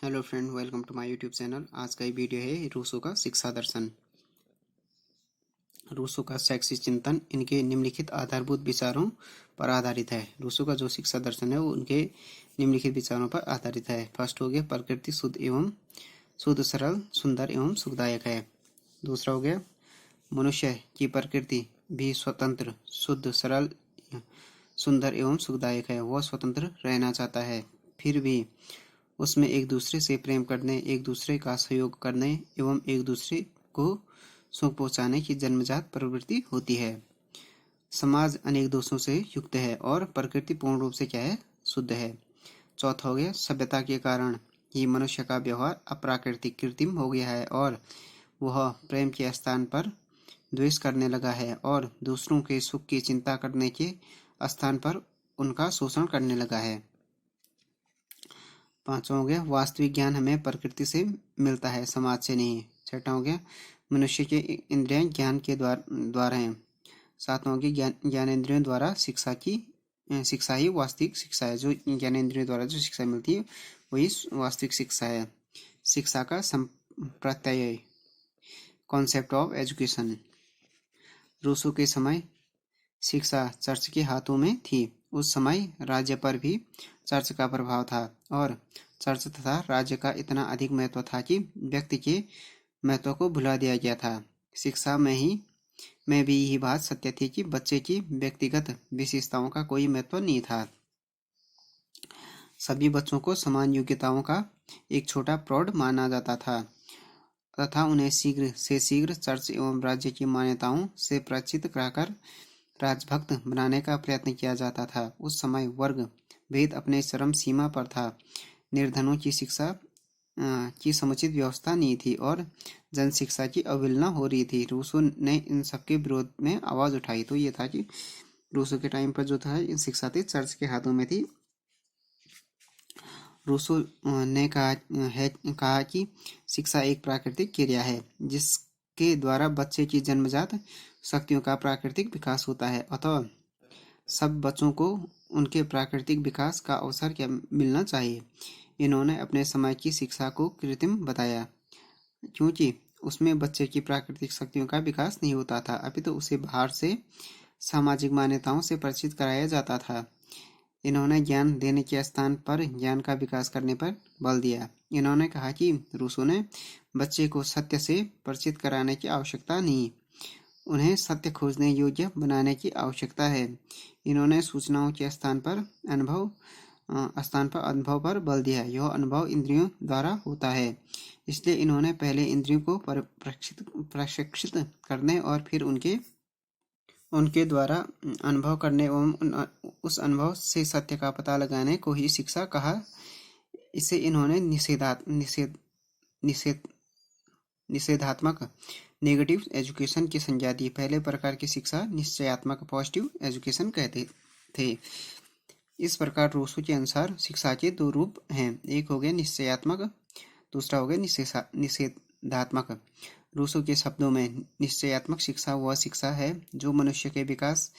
Hello friend, welcome to my YouTube channel. आज का ये वीडियो है रूसो का शिक्षा दर्शन। रूसो का शैक्षिक चिंतन इनके निम्नलिखित आधारभूत विचारों पर आधारित है। रूसो का जो शिक्षा दर्शन है वो उनके निम्नलिखित विचारों पर आधारित है। फर्स्ट हो गया, प्रकृति शुद्ध सरल सुंदर एवं सुखदायक है। दूसरा हो गया, मनुष्य की प्रकृति भी स्वतंत्र शुद्ध सरल सुंदर एवं सुखदायक है। वह स्वतंत्र रहना चाहता है, फिर भी उसमें एक दूसरे से प्रेम करने, एक दूसरे का सहयोग करने एवं एक दूसरे को सुख पहुंचाने की जन्मजात प्रवृत्ति होती है। समाज अनेक दोषों से युक्त है और प्रकृति पूर्ण रूप से क्या है, शुद्ध है। चौथा हो गया, सभ्यता के कारण ही मनुष्य का व्यवहार अप्राकृतिक कृत्रिम हो गया है और वह प्रेम के स्थान पर द्वेष करने लगा है और दूसरों के सुख की चिंता करने के स्थान पर उनका शोषण करने लगा है। पांचवा हो गया, वास्तविक ज्ञान हमें प्रकृति से मिलता है, समाज से नहीं। छठा हो गया, मनुष्य के इंद्रियां ज्ञान के द्वारा हैं। सातवां हो गया, ज्ञानेंद्रियों द्वारा शिक्षा ही वास्तविक शिक्षा है। जो ज्ञानेंद्रियों द्वारा जो शिक्षा मिलती है वही वास्तविक शिक्षा है। शिक्षा का संप्रत्यय, कॉन्सेप्ट ऑफ एजुकेशन। रूसो के समय शिक्षा चर्च के हाथों में थी। उस समय राज्य पर भी चर्च का प्रभाव था और चर्च तथा राज्य का इतना अधिक महत्व था कि व्यक्ति के महत्व को भुला दिया गया था। शिक्षा में भी यही बात सत्य थी कि बच्चे की व्यक्तिगत विशेषताओं का कोई महत्व नहीं था। सभी बच्चों को समान योग्यताओं का एक छोटा प्रौढ़ माना जाता था तथा उन्हें शीघ्र से शीघ्र चर्च एवं राज्य की मान्यताओं से परिचित कराकर राजभक्त बनाने का प्रयत्न किया जाता था। उस समय वर्ग भेद अपने चरम सीमा पर था। निर्धनों की शिक्षा की समुचित व्यवस्था नहीं थी और जन शिक्षा की अवहेलना हो रही थी। रूसो ने इन सबके विरोध में आवाज उठाई। तो ये था कि रूसो के टाइम पर जो था इन शिक्षा थी चर्च के हाथों में थी। रूसो ने कहा कि शिक्षा एक प्राकृतिक क्रिया है जिसके द्वारा बच्चे की जन्मजात शक्तियों का प्राकृतिक विकास होता है, अतः सब बच्चों को उनके प्राकृतिक विकास का अवसर क्या मिलना चाहिए। इन्होंने अपने समय की शिक्षा को कृत्रिम बताया क्योंकि उसमें बच्चे की प्राकृतिक शक्तियों का विकास नहीं होता था, अपितु उसे बाहर से सामाजिक मान्यताओं से परिचित कराया जाता था। इन्होंने ज्ञान देने के स्थान पर ज्ञान का विकास करने पर बल दिया। इन्होंने कहा कि रूसो ने बच्चे को सत्य से परिचित कराने की आवश्यकता नहीं, उन्हें सत्य खोजने योग्य बनाने की आवश्यकता है। इन्होंने सूचनाओं के स्थान पर अनुभव पर बल दिया। यह अनुभव इंद्रियों द्वारा होता है, इसलिए इन्होंने पहले इंद्रियों को प्रशिक्षित करने और फिर उनके द्वारा अनुभव करने एवं उस अनुभव से सत्य का पता लगाने को ही शिक्षा कहा। इसे इन्होंने निषेधात्मक नेगेटिव एजुकेशन की संज्ञा दी। पहले प्रकार की शिक्षा निश्चयात्मक पॉजिटिव एजुकेशन कहते थे। इस प्रकार रूसो के अनुसार शिक्षा के दो रूप हैं, एक हो गया निश्चयात्मक, दूसरा हो गया निषेधात्मक। रूसो के शब्दों में निश्चयात्मक शिक्षा वह शिक्षा है जो मनुष्य के विकास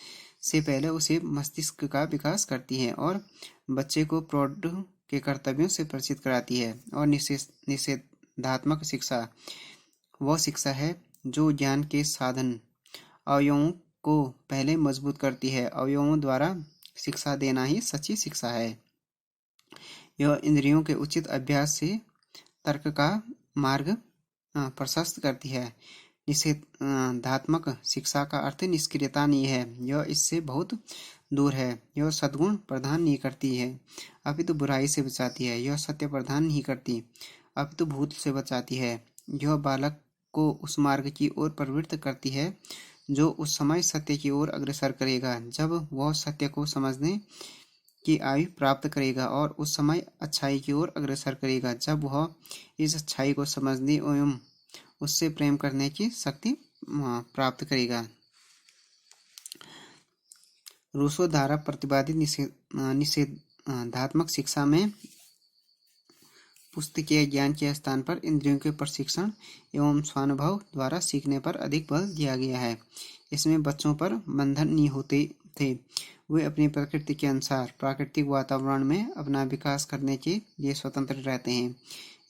से पहले उसे मस्तिष्क का विकास करती है और बच्चे को प्रौढ़ के कर्तव्यों से परिचित कराती है। और निषेधात्मक शिक्षा वह शिक्षा है जो ज्ञान के साधन अवयवों को पहले मजबूत करती है। अवयवों द्वारा शिक्षा देना ही सच्ची शिक्षा है। यह इंद्रियों के उचित अभ्यास से तर्क का मार्ग प्रशस्त करती है। निषेधात्मक शिक्षा का अर्थ निष्क्रियता नहीं है, यह इससे बहुत दूर है। यह सद्गुण प्रदान नहीं करती है अपितु बुराई से बचाती है। यह सत्य प्रदान नहीं करती अपितु भूत से बचाती है। यह बालक को उस मार्ग की ओर प्रवृत्त करती है जो उस समय सत्य की ओर अग्रसर करेगा जब वह सत्य को समझने की आयु प्राप्त करेगा और उस समय अच्छाई की ओर अग्रसर करेगा जब वह इस अच्छाई को समझने एवं उससे प्रेम करने की शक्ति प्राप्त करेगा। रूसो द्वारा प्रतिपादित निषेधात्मक शिक्षा में पुस्तकीय ज्ञान के स्थान पर इंद्रियों के प्रशिक्षण एवं स्वानुभव द्वारा सीखने पर अधिक बल दिया गया है। इसमें बच्चों पर बंधन नहीं होते थे। वे अपनी प्रकृति के अनुसार प्राकृतिक वातावरण में अपना विकास करने के लिए स्वतंत्र रहते हैं।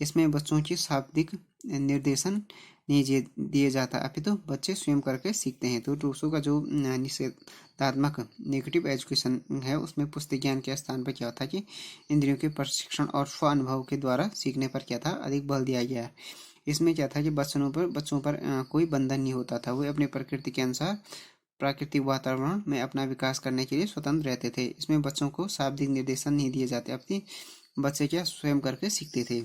इसमें बच्चों की शाब्दिक निर्देशन नहीं दिए जाता, अपितु बच्चे स्वयं करके सीखते हैं। तो रूसो का जो निषेधात्मक नेगेटिव एजुकेशन है, उसमें पुस्तक ज्ञान के स्थान पर क्या था कि इंद्रियों के प्रशिक्षण और स्व अनुभव के द्वारा सीखने पर क्या था, अधिक बल दिया गया। इसमें क्या था कि बच्चों पर कोई बंधन नहीं होता था। वे अपनी प्रकृति के अनुसार प्राकृतिक वातावरण में अपना विकास करने के लिए स्वतंत्र रहते थे। इसमें बच्चों को शाब्दिक निर्देशन नहीं दिए जाते, अपनी बच्चे क्या स्वयं करके सीखते थे।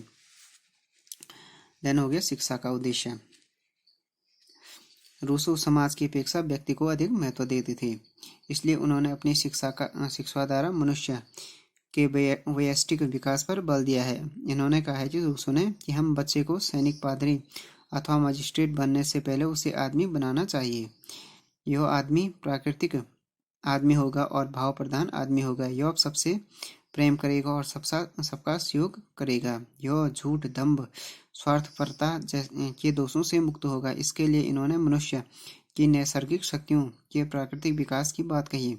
देन हो गया शिक्षा का उद्देश्य। रूसो समाज की अपेक्षा व्यक्ति को अधिक महत्व देते थे, इसलिए उन्होंने अपनी शिक्षा द्वारा मनुष्य के वैयक्तिक विकास पर बल दिया है। इन्होंने कहा है कि रूसो ने कि हम बच्चे को सैनिक, पादरी अथवा मजिस्ट्रेट बनने से पहले उसे आदमी बनाना चाहिए। यह आदमी प्राकृतिक आदमी होगा और भाव प्रधान आदमी होगा। यह सबसे प्रेम करेगा और सबका सहयोग करेगा। यह झूठ, दंभ, स्वार्थपरता के दोषों से मुक्त होगा। इसके लिए इन्होंने मनुष्य की नैसर्गिक शक्तियों के प्राकृतिक विकास की बात कही।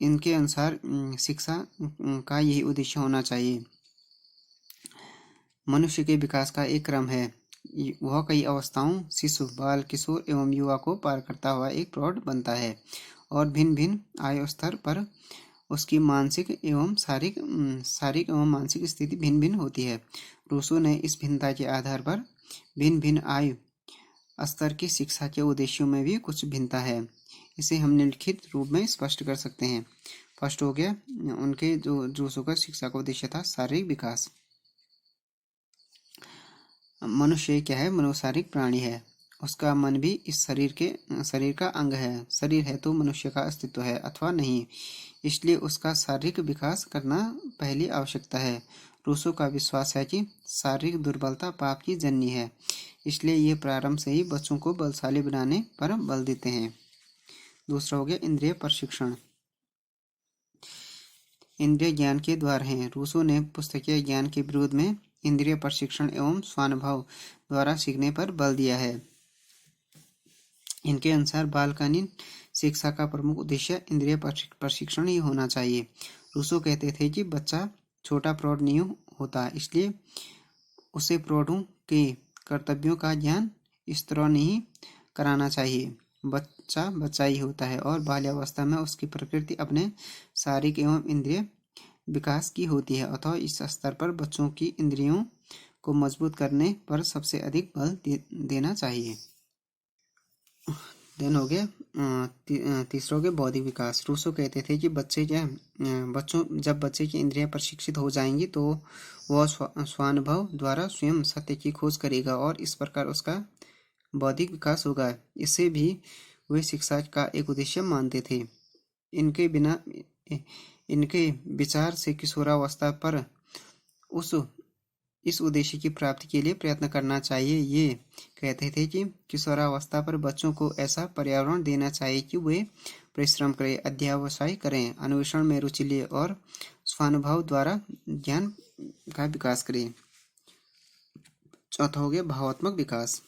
इनके अनुसार शिक्षा का यही उद्देश्य होना चाहिए। मनुष्य के विकास का एक क्रम है। वह कई अवस्थाओं, शिशु, बाल, किशोर एवं युवा को पार करता हुआ एक प्रौढ़ बनता है और भिन्न भिन्न आयु स्तर पर उसकी मानसिक एवं शारीरिक एवं मानसिक स्थिति भिन्न भिन्न होती है। रूसो ने इस भिन्नता के आधार पर भिन्न भिन्न आयु स्तर की शिक्षा के उद्देश्यों में भी कुछ भिन्नता है। इसे हम निम्नलिखित रूप में स्पष्ट कर सकते हैं। फर्स्ट हो गया उनके जो रूसो का शिक्षा का उद्देश्य था शारीरिक विकास। मनुष्य क्या है, मनोशारीरिक प्राणी है। उसका मन भी इस शरीर का अंग है। शरीर है तो मनुष्य का अस्तित्व है अथवा नहीं, इसलिए उसका शारीरिक विकास करना पहली आवश्यकता है। रूसो का विश्वास है कि शारीरिक दुर्बलता पाप की जननी है, इसलिए ये प्रारंभ से ही बच्चों को बलशाली बनाने पर बल देते हैं। दूसरा हो गया इंद्रिय प्रशिक्षण। इंद्रिय ज्ञान के द्वार हैं। रूसो ने पुस्तकीय ज्ञान के विरोध में इंद्रिय प्रशिक्षण एवं स्वानुभव द्वारा सीखने पर बल दिया है। इनके अनुसार बालकालीन शिक्षा का प्रमुख उद्देश्य इंद्रिय प्रशिक्षण ही होना चाहिए। रूसो कहते थे कि बच्चा छोटा प्रौढ़ नहीं होता, इसलिए उसे प्रौढ़ों के कर्तव्यों का ज्ञान इस तरह नहीं कराना चाहिए। बच्चा बच्चा ही होता है और बाल्यावस्था में उसकी प्रकृति अपने शारीरिक एवं इंद्रिय विकास की होती है, अतः इस स्तर पर बच्चों की इंद्रियों को मजबूत करने पर सबसे अधिक बल देना चाहिए। देन हो गया तीसरा हो गया बौद्धिक विकास। रूसो कहते थे कि जब बच्चे की इंद्रियां प्रशिक्षित हो जाएंगी तो वह स्वानुभव द्वारा स्वयं सत्य की खोज करेगा और इस प्रकार उसका बौद्धिक विकास होगा। इससे भी वे शिक्षा का एक उद्देश्य मानते थे। इनके विचार से किशोरावस्था पर इस उद्देश्य की प्राप्ति के लिए प्रयत्न करना चाहिए। ये कहते थे कि किशोरावस्था पर बच्चों को ऐसा पर्यावरण देना चाहिए कि वे परिश्रम करें, अध्यवसाय करें, अन्वेषण में रुचि ले और स्वानुभव द्वारा ज्ञान का विकास करें। चौथा हो गया भावात्मक विकास।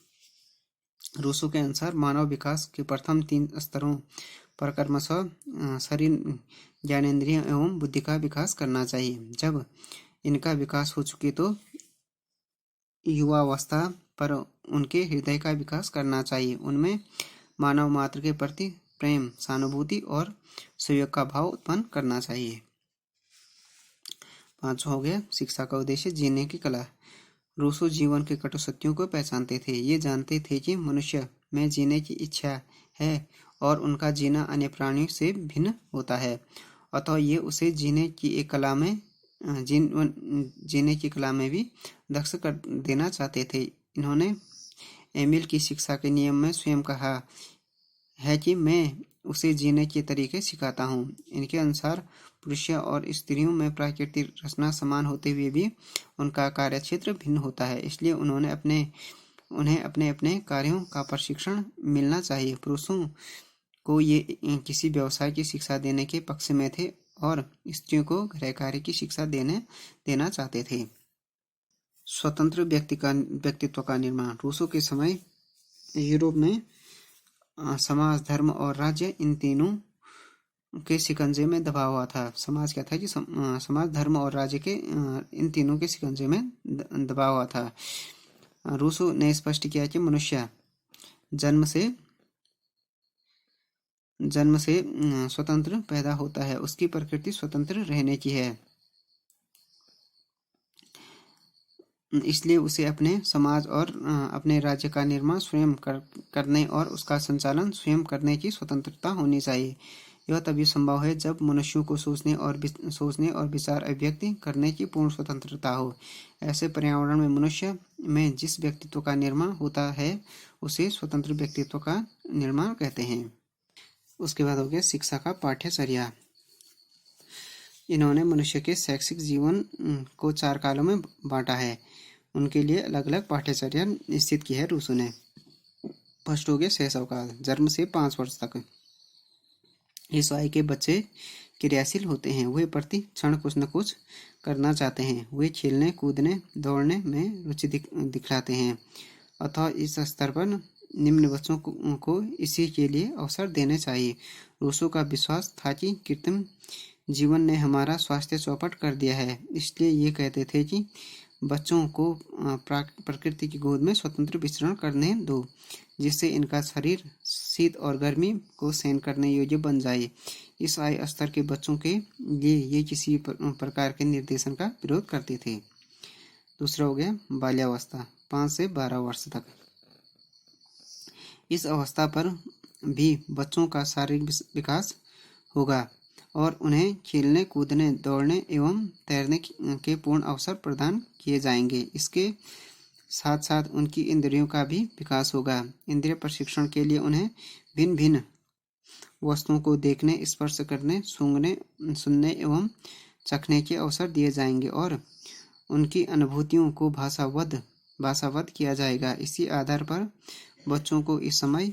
रूसो के अनुसार मानव विकास के प्रथम 3 स्तरों पर क्रमशः शरीर, ज्ञानेंद्रिय एवं बुद्धि का विकास करना चाहिए। जब इनका विकास हो चुके तो युवावस्था पर उनके हृदय का विकास करना चाहिए। उनमें मानव मात्र के प्रति प्रेम, सहानुभूति और सहयोग का भाव उत्पन्न करना चाहिए। पांचवा हो गया शिक्षा का उद्देश्य जीने की कला। रूसो जीवन के कटु सत्यों को पहचानते थे। ये जानते थे कि मनुष्य में जीने की इच्छा है और उनका जीना अन्य प्राणियों से भिन्न होता है, अतः ये उसे जीने की कला में भी दक्ष कर देना चाहते थे। इन्होंने एमिल की शिक्षा के नियम में स्वयं कहा है कि मैं उसे जीने के तरीके सिखाता हूँ। इनके अनुसार पुरुषों और स्त्रियों में प्राकृतिक रचना समान होते हुए भी उनका कार्यक्षेत्र भिन्न होता है, इसलिए उन्हें अपने अपने कार्यों का प्रशिक्षण मिलना चाहिए। पुरुषों को ये किसी व्यवसाय की शिक्षा देने के पक्ष में थे और स्त्रियों को गृह कार्य की शिक्षा देना चाहते थे। स्वतंत्र व्यक्तित्व का निर्माण। रूसो के समय यूरोप में समाज, धर्म और राज्य इन तीनों के शिकंजे में दबा हुआ था। समाज क्या था कि समाज धर्म और राज्य के इन तीनों के शिकंजे में दबा हुआ था। रूसो ने स्पष्ट किया कि मनुष्य जन्म से स्वतंत्र पैदा होता है, उसकी प्रकृति स्वतंत्र रहने की है, इसलिए उसे अपने समाज और अपने राज्य का निर्माण स्वयं करने और उसका संचालन स्वयं करने की स्वतंत्रता होनी चाहिए। यह तभी संभव है जब मनुष्यों को सोचने और विचार अभिव्यक्ति करने की पूर्ण स्वतंत्रता हो। ऐसे पर्यावरण में मनुष्य में जिस व्यक्तित्व का निर्माण होता है उसे स्वतंत्र व्यक्तित्व का निर्माण कहते हैं। उसके बाद हो गया शिक्षा का पाठ्यचर्या। इन्होंने मनुष्य के शैक्षिक जीवन को 4 कालों में बांटा है। उनके लिए अलग अलग पाठ्यचर्या निश्चित की है रूसो ने। फर्स्ट हो गया शैशव काल, जन्म से 5 वर्ष तक। इस आयु के बच्चे क्रियाशील होते हैं, वे प्रति क्षण कुछ न कुछ करना चाहते हैं, वे खेलने कूदने दौड़ने में रुचि दिखलाते हैं। अतः इस स्तर पर निम्न बच्चों को इसी के लिए अवसर देने चाहिए। रूसो का विश्वास था कि कृत्रिम जीवन ने हमारा स्वास्थ्य चौपट कर दिया है, इसलिए ये कहते थे कि बच्चों को प्रकृति की गोद में स्वतंत्र विचरण करने दो, जिससे इनका शरीर शीत और गर्मी को सहन करने योग्य बन जाए। इस आयु स्तर के बच्चों के लिए ये किसी प्रकार के निर्देशन का विरोध करते थे। दूसरा हो गया बाल्यावस्था, 5 से 12 वर्ष तक। इस अवस्था पर भी बच्चों का शारीरिक विकास होगा और उन्हें खेलने कूदने दौड़ने एवं तैरने के पूर्ण अवसर प्रदान किए जाएंगे। इसके साथ साथ उनकी इंद्रियों का भी विकास होगा। इंद्रिय प्रशिक्षण के लिए उन्हें भिन्न भिन्न वस्तुओं को देखने, स्पर्श करने, सूंघने, सुनने एवं चखने के अवसर दिए जाएंगे और उनकी अनुभूतियों को भाषावत किया जाएगा। इसी आधार पर बच्चों को इस समय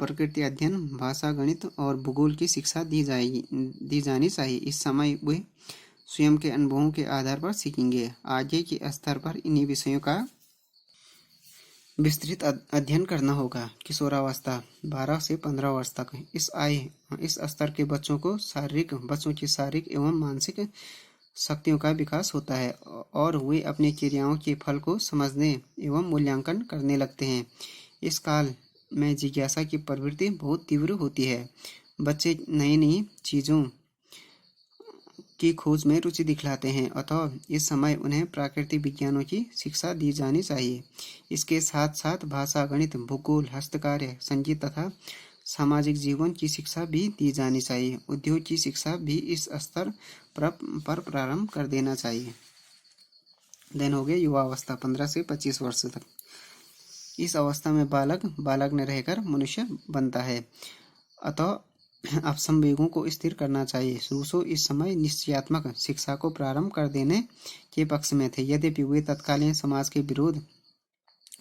प्रकृति अध्ययन, भाषा, गणित और भूगोल की शिक्षा दी जानी चाहिए। इस समय वे स्वयं के अनुभवों के आधार पर सीखेंगे। आगे के स्तर पर इन्हीं विषयों का विस्तृत अध्ययन करना होगा। किशोरावस्था 12 से 15 वर्ष तक। इस स्तर के बच्चों की शारीरिक एवं मानसिक शक्तियों का विकास होता है और वे अपनी क्रियाओं के फल को समझने एवं मूल्यांकन करने लगते हैं। इस काल में जिज्ञासा की प्रवृत्ति बहुत तीव्र होती है। बच्चे नई नई चीज़ों की खोज में रुचि दिखलाते हैं, अतः इस समय उन्हें प्राकृतिक विज्ञानों की शिक्षा दी जानी चाहिए। इसके साथ साथ भाषा, गणित, भूगोल, हस्तकार्य, संगीत तथा सामाजिक जीवन की शिक्षा भी दी जानी चाहिए। उद्योग की शिक्षा भी इस स्तर पर प्रारंभ कर देना चाहिए। देन हो गया युवावस्था, 15 से 25 वर्ष तक। इस अवस्था में बालक न रहकर मनुष्य बनता है, अतः अब संवेगों को स्थिर करना चाहिए। रूसो इस समय निश्चयात्मक शिक्षा को प्रारंभ कर देने के पक्ष में थे, यद्यपि वे तत्कालीन समाज के विरोध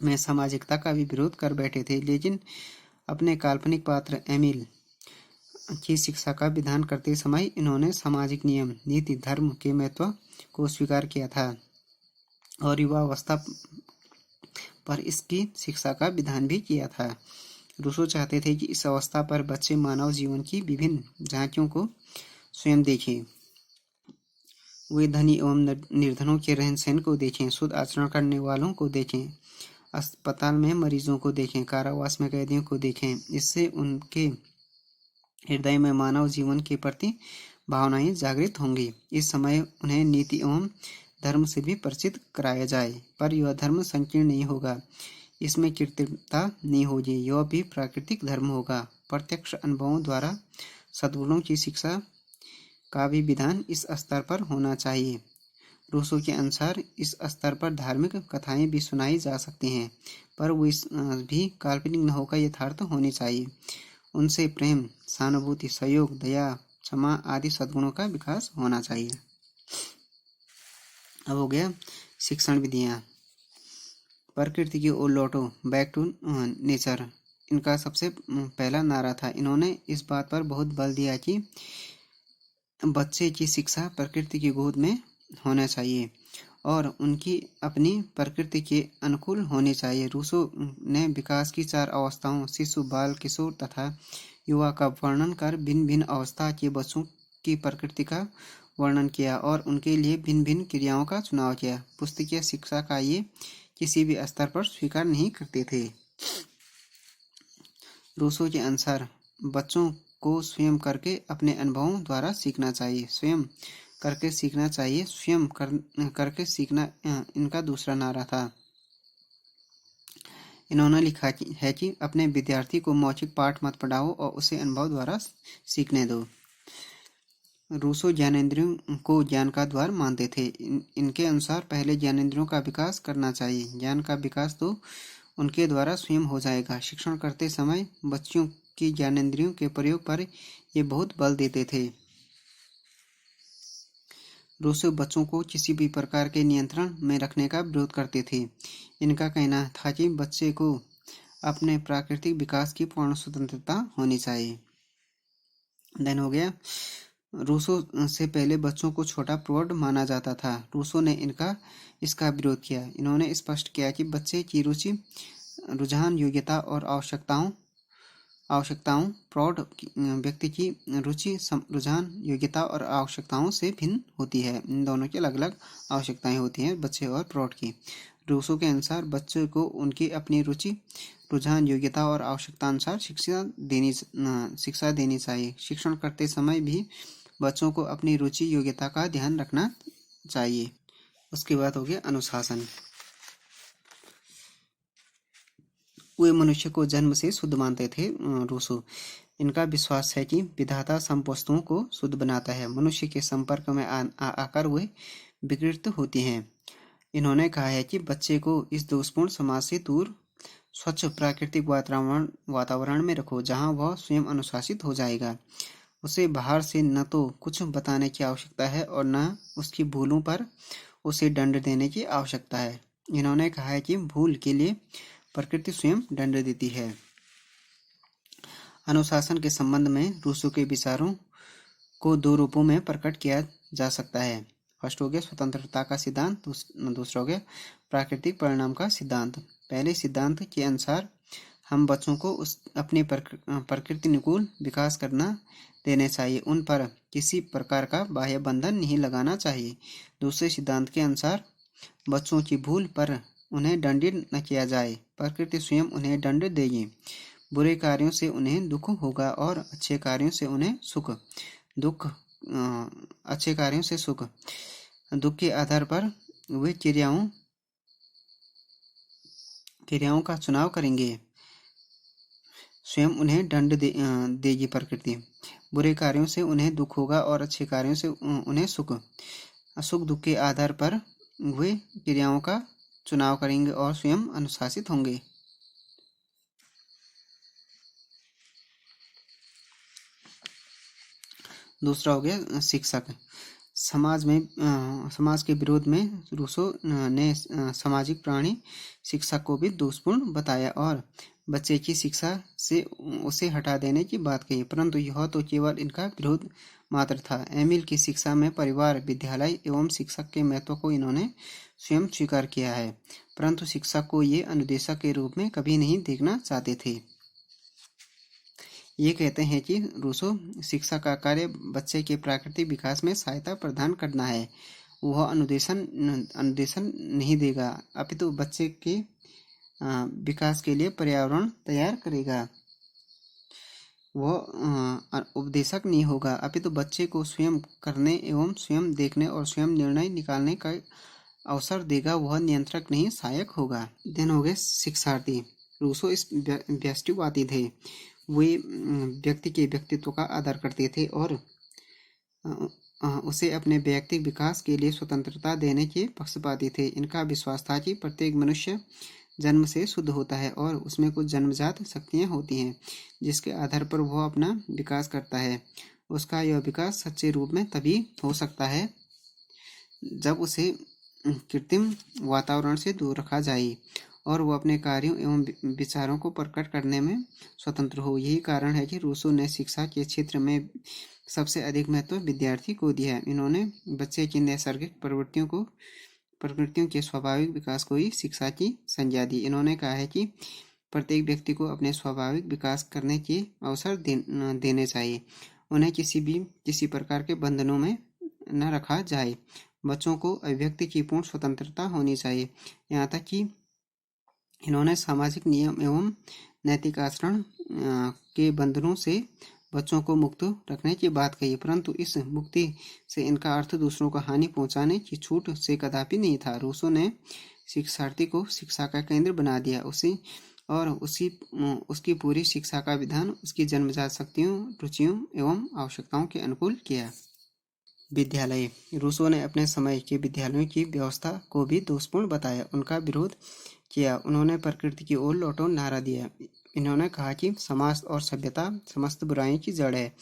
में सामाजिकता का भी विरोध कर बैठे थे, लेकिन अपने काल्पनिक पात्र एमिल की शिक्षा का विधान करते समय इन्होंने सामाजिक नियम, नीति, धर्म के महत्व को स्वीकार किया था और युवावस्था पर इसकी शिक्षा का विधान भी किया था। रूसो चाहते थे कि इस अवस्था पर बच्चे मानव जीवन की विभिन्न झांकियों को स्वयं देखें। वे धनी एवं निर्धनों के रहन सहन को देखें, शुद्ध आचरण करने वालों को देखें, अस्पताल में मरीजों को देखें, कारावास में कैदियों को देखें। इससे उनके हृदय में मानव जीवन के प्रति भावनाएं जागृत होंगी। इस समय उन्हें नीति एवं धर्म से भी परिचित कराया जाए, पर यह धर्म संकीर्ण नहीं होगा, इसमें कृत्रिमता नहीं होगी, यह भी प्राकृतिक धर्म होगा। प्रत्यक्ष अनुभवों द्वारा सद्गुणों की शिक्षा का भी विधान इस स्तर पर होना चाहिए। रूसो के अनुसार इस स्तर पर धार्मिक कथाएं भी सुनाई जा सकती हैं, पर वो भी काल्पनिक न होकर यथार्थ होनी चाहिए। उनसे प्रेम, सहानुभूति, सहयोग, दया, क्षमा आदि सद्गुणों का विकास होना चाहिए। अब हो गया शिक्षण विधियाँ। प्रकृति की ओर लौटो, बैक टू नेचर, इनका सबसे पहला नारा था। इन्होंने इस बात पर बहुत बल दिया कि बच्चे की शिक्षा प्रकृति की गोद में होना चाहिए और उनकी अपनी प्रकृति के अनुकूल होनी चाहिए। रूसो ने विकास की 4 अवस्थाओं, शिशु, बाल, किशोर तथा युवा का वर्णन कर भिन्न भिन्न अवस्था के बच्चों की प्रकृति का वर्णन किया और उनके लिए भिन्न भिन्न क्रियाओं का चुनाव किया। पुस्तकीय शिक्षा का ये किसी भी स्तर पर स्वीकार नहीं करते थे। रूसो के अनुसार बच्चों को स्वयं करके अपने अनुभवों द्वारा सीखना चाहिए। स्वयं करके सीखना चाहिए, स्वयं करके सीखना इनका दूसरा नारा था। इन्होंने लिखा है कि अपने विद्यार्थी को मौखिक पाठ मत पढ़ाओ और उसे अनुभव द्वारा सीखने दो। रूसो ज्ञानेंद्रियों को ज्ञान का द्वार मानते थे। इनके अनुसार पहले ज्ञानेंद्रियों का विकास करना चाहिए। ज्ञान का विकास तो उनके द्वारा स्वयं हो जाएगा। शिक्षण करते समय बच्चों की ज्ञानेंद्रियों के प्रयोग पर ये बहुत बल देते थे। रूसो बच्चों को किसी भी प्रकार के नियंत्रण में रखने का विरोध करते थे। इनका कहना था कि बच्चे को अपने प्राकृतिक विकास की पूर्ण स्वतंत्रता होनी चाहिए। देन हो गया, रूसो से पहले बच्चों को छोटा प्रौढ़ माना जाता था। रूसो ने इसका विरोध किया। इन्होंने स्पष्ट किया कि बच्चे की रुचि, रुझान, योग्यता और आवश्यकताओं प्रौढ़ व्यक्ति की रुचि, रुझान, योग्यता और आवश्यकताओं से भिन्न होती है। इन दोनों की अलग अलग आवश्यकताएं होती हैं, बच्चे और प्रौढ़ की। रूसो के अनुसार बच्चे को उनकी अपनी रुचि, रुझान, योग्यता और आवश्यकता अनुसार शिक्षा देनी चाहिए। शिक्षण करते समय भी बच्चों को अपनी रुचि, योग्यता का ध्यान रखना चाहिए। उसके बाद हो गया अनुशासन। वे मनुष्य को जन्म से शुद्ध मानते थे। रूसो इनका विश्वास है कि विधाता सब वस्तुओं को शुद्ध बनाता है। मनुष्य के संपर्क में आकर वे विकृत होती हैं। इन्होंने कहा है कि बच्चे को इस दोषपूर्ण समाज से दूर स्वच्छ प्राकृतिक वातावरण में रखो, जहां वह स्वयं अनुशासित हो जाएगा। उसे बाहर से न तो कुछ बताने की आवश्यकता है और न उसकी भूलों पर उसे दंड देने की आवश्यकता है। इन्होंने कहा है कि भूल के लिए प्रकृति स्वयं दंड देती है। अनुशासन के संबंध में रूसो के विचारों को दो रूपों में प्रकट किया जा सकता है। फर्स्ट हो गया स्वतंत्रता का सिद्धांत, दूसरा हो गया प्राकृतिक परिणाम का सिद्धांत। पहले सिद्धांत के अनुसार हम बच्चों को अपने प्रकृति अनुकूल विकास करना देने चाहिए, उन पर किसी प्रकार का बाह्य बंधन नहीं लगाना चाहिए। दूसरे सिद्धांत के अनुसार बच्चों की भूल पर उन्हें दंडित न किया जाए, प्रकृति स्वयं उन्हें दंड देगी। बुरे कार्यों से उन्हें दुख होगा और अच्छे कार्यों से उन्हें सुख। अच्छे कार्यों से सुख, दुख के आधार पर वे क्रियाओं का चुनाव करेंगे। स्वयं उन्हें दंड देगी प्रकृति। बुरे कार्यों से उन्हें दुख होगा और अच्छे कार्यों से उन्हें सुख। सुख दुख के आधार पर वे क्रियाओं का चुनाव करेंगे और स्वयं अनुशासित होंगे। दूसरा हो गया शिक्षक। समाज के विरोध में रूसो ने सामाजिक प्राणी शिक्षक को भी दोषपूर्ण बताया और बच्चे की शिक्षा से उसे हटा देने की बात कही, परंतु यह तो केवल इनका विरोध मात्र था। एमिल की शिक्षा में परिवार, विद्यालय एवं शिक्षक के महत्व को इन्होंने स्वयं स्वीकार किया है, परंतु शिक्षक को ये अनुदेशक के रूप में कभी नहीं देखना चाहते थे। ये कहते हैं कि रूसो शिक्षा का कार्य बच्चे के प्राकृतिक विकास में सहायता प्रदान करना है। वह अनुदेशन नहीं देगा, अपितु बच्चे के विकास के लिए पर्यावरण तैयार करेगा। वह उपदेशक नहीं होगा, अपितु बच्चे को स्वयं करने एवं स्वयं देखने और स्वयं निर्णय निकालने का अवसर देगा। वह नियंत्रक नहीं, सहायक होगा। देन हो गए शिक्षार्थी। रूसो इस व्यष्टिवादी थे। वे व्यक्ति के व्यक्तित्व का आदर करते थे और उसे अपने व्यक्तिगत विकास के लिए स्वतंत्रता देने के पक्षपाती थे। इनका विश्वास था कि प्रत्येक मनुष्य जन्म से शुद्ध होता है और उसमें कुछ जन्मजात शक्तियाँ होती हैं, जिसके आधार पर वह अपना विकास करता है। उसका यह विकास सच्चे रूप में तभी हो सकता है जब उसे कृत्रिम वातावरण से दूर रखा जाए और वह अपने कार्यों एवं विचारों को प्रकट करने में स्वतंत्र हो। यही कारण है कि रूसो ने शिक्षा के क्षेत्र में सबसे अधिक महत्व विद्यार्थी को दिया। इन्होंने बच्चे की नैसर्गिक प्रवृत्तियों के स्वाभाविक विकास को ही शिक्षा की संज्ञा दी। इन्होंने कहा है कि प्रत्येक व्यक्ति को अपने स्वाभाविक विकास करने के अवसर देने चाहिए। उन्हें किसी प्रकार के बंधनों में न रखा जाए। बच्चों को अभिव्यक्ति की पूर्ण स्वतंत्रता होनी चाहिए। यहाँ तक कि इन्होंने सामाजिक नियम एवं नैतिक आचरण के बंधनों से बच्चों को मुक्त रखने की बात कही, परंतु इस मुक्ति से इनका अर्थ दूसरों को हानि पहुंचाने की छूट से कदापि नहीं था। रूसो ने शिक्षार्थी को शिक्षा का केंद्र बना दिया, उसकी पूरी शिक्षा का विधान उसकी जन्मजात शक्तियों, रुचियों एवं आवश्यकताओं के अनुकूल किया। विद्यालय। रूसो ने अपने समय के विद्यालयों की व्यवस्था को भी दोषपूर्ण बताया, उनका विरोध किया। उन्होंने प्रकृति की ओर लौटो नारा दिया। इन्होंने कहा कि समाज और सभ्यता समस्त बुराइयों की जड़ है,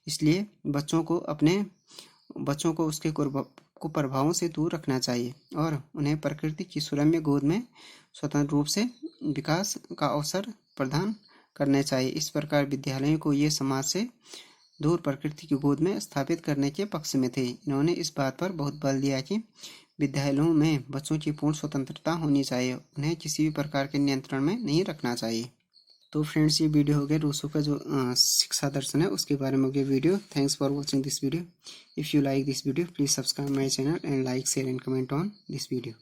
इसलिए बच्चों को उसके कुप्रभावों से दूर रखना चाहिए और उन्हें प्रकृति की सुरम्य गोद में स्वतंत्र रूप से विकास का अवसर प्रदान करने चाहिए। इस प्रकार विद्यालयों को ये समाज से दूर प्रकृति की गोद में स्थापित करने के पक्ष में थे। इन्होंने इस बात पर बहुत बल दिया कि विद्यालयों में बच्चों की पूर्ण स्वतंत्रता होनी चाहिए, उन्हें किसी भी प्रकार के नियंत्रण में नहीं रखना चाहिए। तो फ्रेंड्स, ये वीडियो हो गया रूसो का जो शिक्षा दर्शन है उसके बारे में हो गया video. Thanks for watching this video. If you like this video please subscribe my channel and like, share and comment on this video.